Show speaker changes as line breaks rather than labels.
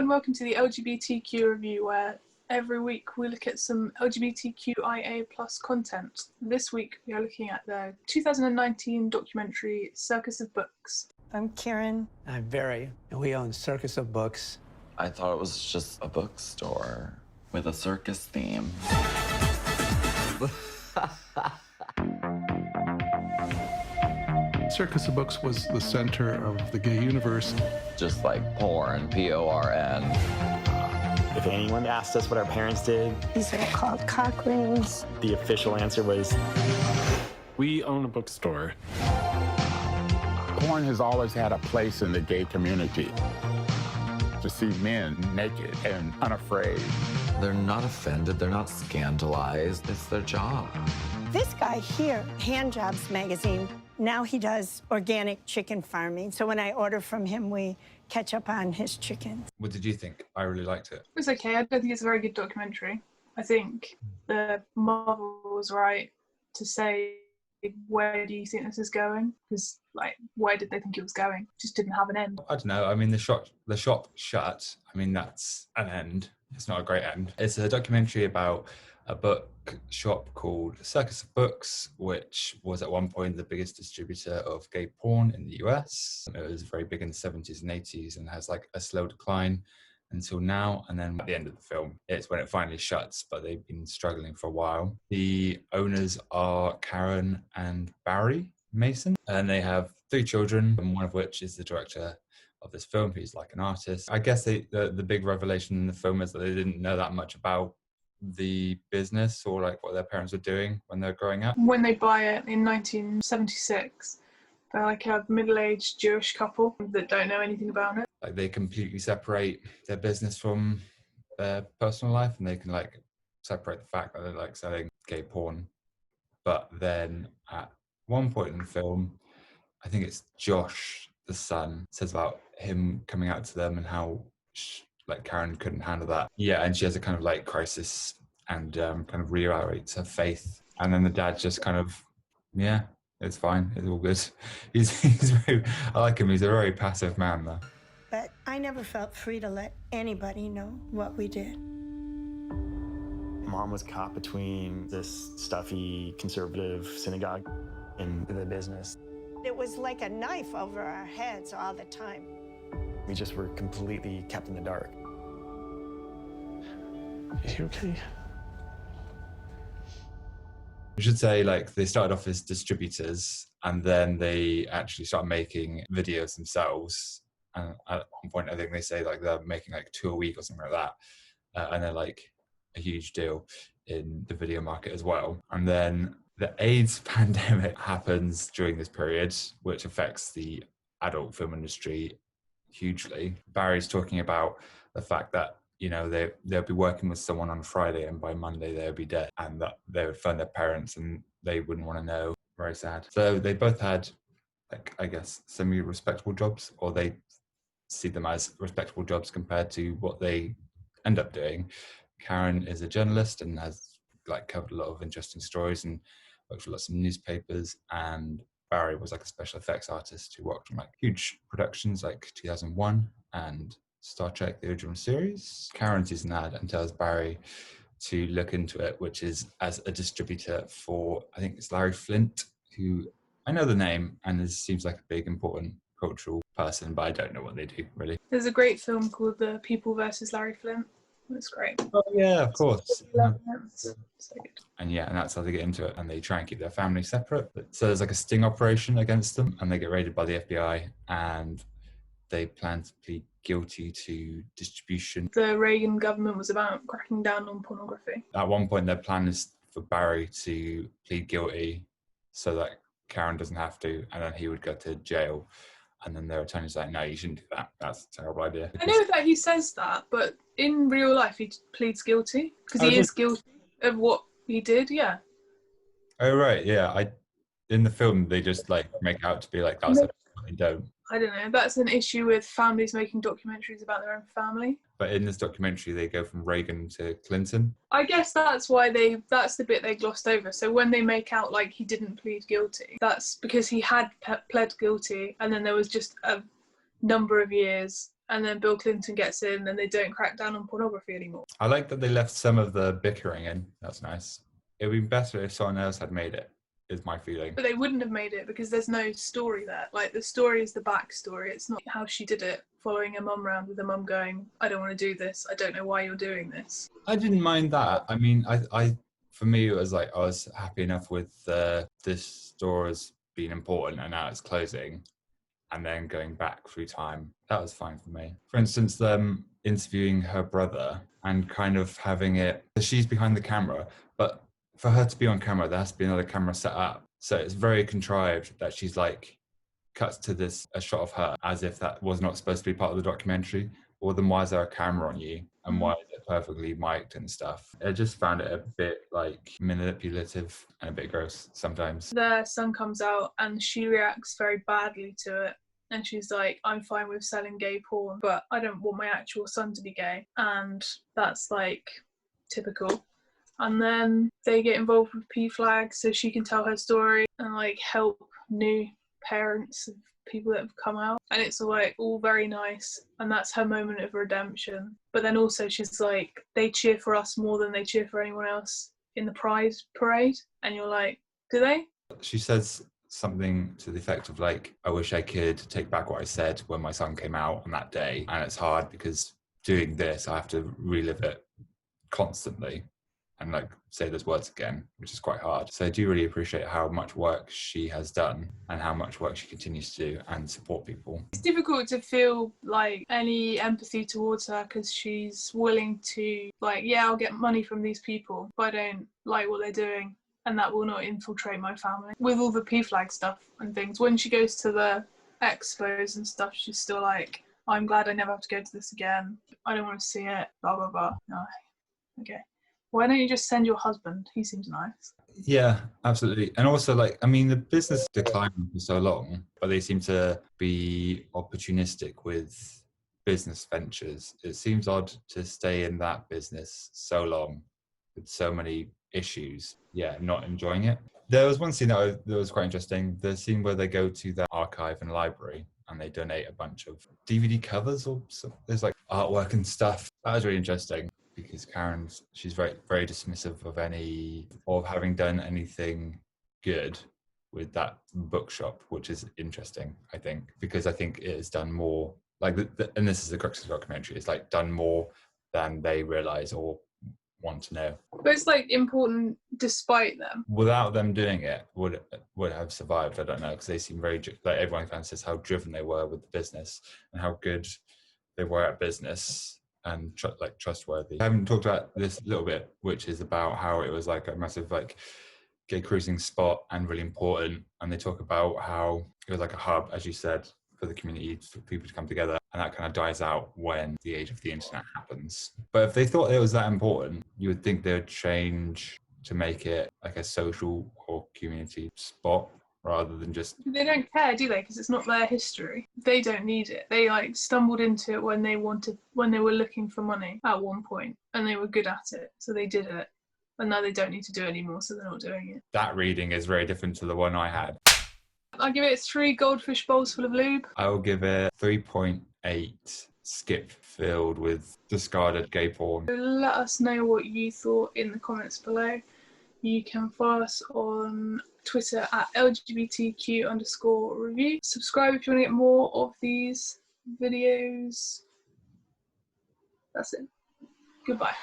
and welcome to the LGBTQ review, where every week we look at some LGBTQIA plus content. This week we are looking at the 2019 documentary Circus of Books.
I'm Karen.
I'm Barry, and we own Circus of Books.
I thought it was just a bookstore with a circus theme.
Circus of Books was the center of the gay universe.
Just like porn, P-O-R-N.
If anyone asked us what our parents did,
These are called cock rings.
the official answer was,
we own a bookstore.
Porn has always had a place in the gay community. To see men naked and unafraid.
They're not offended, they're not scandalized, it's their job.
This guy here, Hand Jobs magazine, now he does organic chicken farming. So when I order from him, we catch up on his chickens.
What did you think? I really liked it.
It was okay. I don't think it's a very good documentary. I think the Marvel was right to say, where do you think this is going? Because, like, where did they think it was going? It just didn't have an end.
I don't know. I mean, the shop shut. I mean, that's an end. It's not a great end. It's a documentary about a book shop called Circus of Books, which was at one point the biggest distributor of gay porn in the US. It was very big in the 70s and 80s and has like a slow decline until now. And then at the end of the film, it's when it finally shuts, but they've been struggling for a while. The owners are Karen and Barry Mason, and they have 3 children, and one of which is the director of this film, who's like an artist. I guess the big revelation in the film is that they didn't know that much about the business or like what their parents were doing when they were growing up.
When they buy it in 1976, they're like a middle-aged Jewish couple that don't know anything about it.
Like they completely separate their business from their personal life, and they can like separate the fact that they're like selling gay porn. But then at one point in the film, I think it's Josh, the son, says about him coming out to them and how like Karen couldn't handle that. Yeah, and she has a kind of like crisis and kind of reevaluates her faith. And then the dad just kind of, yeah, it's fine, it's all good. He's very, I like him. He's a very passive man though.
But I never felt free to let anybody know what we did.
Mom was caught between this stuffy conservative synagogue and the business.
It was like a knife over our heads all the time.
We just were completely kept in the dark.
You okay?
We should say like they started off as distributors and then they actually started making videos themselves. And at one point, I think they say like they're making like 2 a week or something like that. And they're like a huge deal in the video market as well. And then the AIDS pandemic happens during this period, which affects the adult film industry hugely. Barry's talking about the fact that, you know, they'll be working with someone on Friday and by Monday they'll be dead, and that they would phone their parents and they wouldn't want to know. Very sad. So they both had, like, I guess, semi-respectable jobs, or they see them as respectable jobs compared to what they end up doing. Karen is a journalist and has like covered a lot of interesting stories and worked for lots of newspapers, and Barry was like a special effects artist who worked on like huge productions like 2001 and Star Trek, the original series. Karen sees an ad and tells Barry to look into it, which is as a distributor for, I think it's Larry Flynt, who I know the name and seems like a big important cultural person, but I don't know what they do really.
There's a great film called The People versus Larry Flynt. It's great.
Oh yeah, of course.
So good.
And yeah, and that's how they get into it, and they try and keep their family separate. So there's like a sting operation against them, and they get raided by the FBI, and they plan to plead guilty to distribution.
The Reagan government was about cracking down on pornography.
At one point, their plan is for Barry to plead guilty so that Karen doesn't have to, and then he would go to jail. And then their attorney's like, no, you shouldn't do that. That's a terrible idea.
I know that he says that, but in real life he pleads guilty because he is guilty of what he did. Yeah.
Oh right, yeah. In the film they just like make out to be like that's what they don't.
I don't know. That's an issue with families making documentaries about their own family.
But in this documentary, they go from Reagan to Clinton.
I guess that's why that's the bit they glossed over. So when they make out like he didn't plead guilty, that's because he had pled guilty, and then there was just a number of years and then Bill Clinton gets in and they don't crack down on pornography anymore.
I like that they left some of the bickering in. That's nice. It would be better if someone else had made it, is my feeling.
But they wouldn't have made it because there's no story there. Like, the story is the backstory. It's not how she did it, following her mum around with her mum going, I don't want to do this. I don't know why you're doing this.
I didn't mind that. I mean, I for me, it was like I was happy enough with this store as being important and now it's closing, and then going back through time. That was fine for me. For instance, them interviewing her brother and kind of having it, she's behind the camera, but for her to be on camera, there has to be another camera set up. So it's very contrived that she's like cuts to a shot of her as if that was not supposed to be part of the documentary. Or then why is there a camera on you? And why is it perfectly mic'd and stuff? I just found it a bit like manipulative and a bit gross sometimes.
Their son comes out and she reacts very badly to it. And she's like, I'm fine with selling gay porn, but I don't want my actual son to be gay. And that's like typical. And then they get involved with PFLAG so she can tell her story and like help new parents of people that have come out. And it's all very nice. And that's her moment of redemption. But then also she's like, they cheer for us more than they cheer for anyone else in the Pride parade. And you're like, do they?
She says something to the effect of like, I wish I could take back what I said when my son came out on that day. And it's hard because doing this, I have to relive it constantly and like say those words again, which is quite hard. So I do really appreciate how much work she has done and how much work she continues to do and support people.
It's difficult to feel like any empathy towards her because she's willing to like, yeah, I'll get money from these people, but I don't like what they're doing and that will not infiltrate my family. With all the PFLAG stuff and things, when she goes to the expos and stuff, she's still like, I'm glad I never have to go to this again. I don't want to see it, blah, blah, blah. No. Okay. Why don't you just send your husband? He seems nice.
Yeah, absolutely. And also, like, I mean, the business declined for so long, but they seem to be opportunistic with business ventures. It seems odd to stay in that business so long with so many issues. Yeah, not enjoying it. There was one scene that was quite interesting. The scene where they go to the archive and library and they donate a bunch of DVD covers or something. There's like artwork and stuff. That was really interesting. Because she's very, very dismissive of having done anything good with that bookshop, which is interesting, I think, because I think it has done more, like, and this is the crux of the documentary, it's like done more than they realise or want to know.
But it's like important despite them.
Without them doing it, would have survived, I don't know, because they seem very, like everyone kind of says how driven they were with the business and how good they were at business. And trustworthy. I haven't talked about this a little bit, which is about how it was like a massive like gay cruising spot and really important. And they talk about how it was like a hub, as you said, for the community, for people to come together. And that kind of dies out when the age of the internet happens. But if they thought it was that important, you would think they would change to make it like a social or community spot, rather than just...
They don't care, do they? Because it's not their history. They don't need it. They like stumbled into it when they were looking for money at one point, and they were good at it, so they did it. And now they don't need to do it anymore, so they're not doing it.
That reading is very different to the one I had.
I'll give it 3 goldfish bowls full of lube.
I will give it 3.8 skip filled with discarded gay porn.
Let us know what you thought in the comments below. You can follow us on Twitter at LGBTQ_review. Subscribe if you want to get more of these videos. That's it. Goodbye.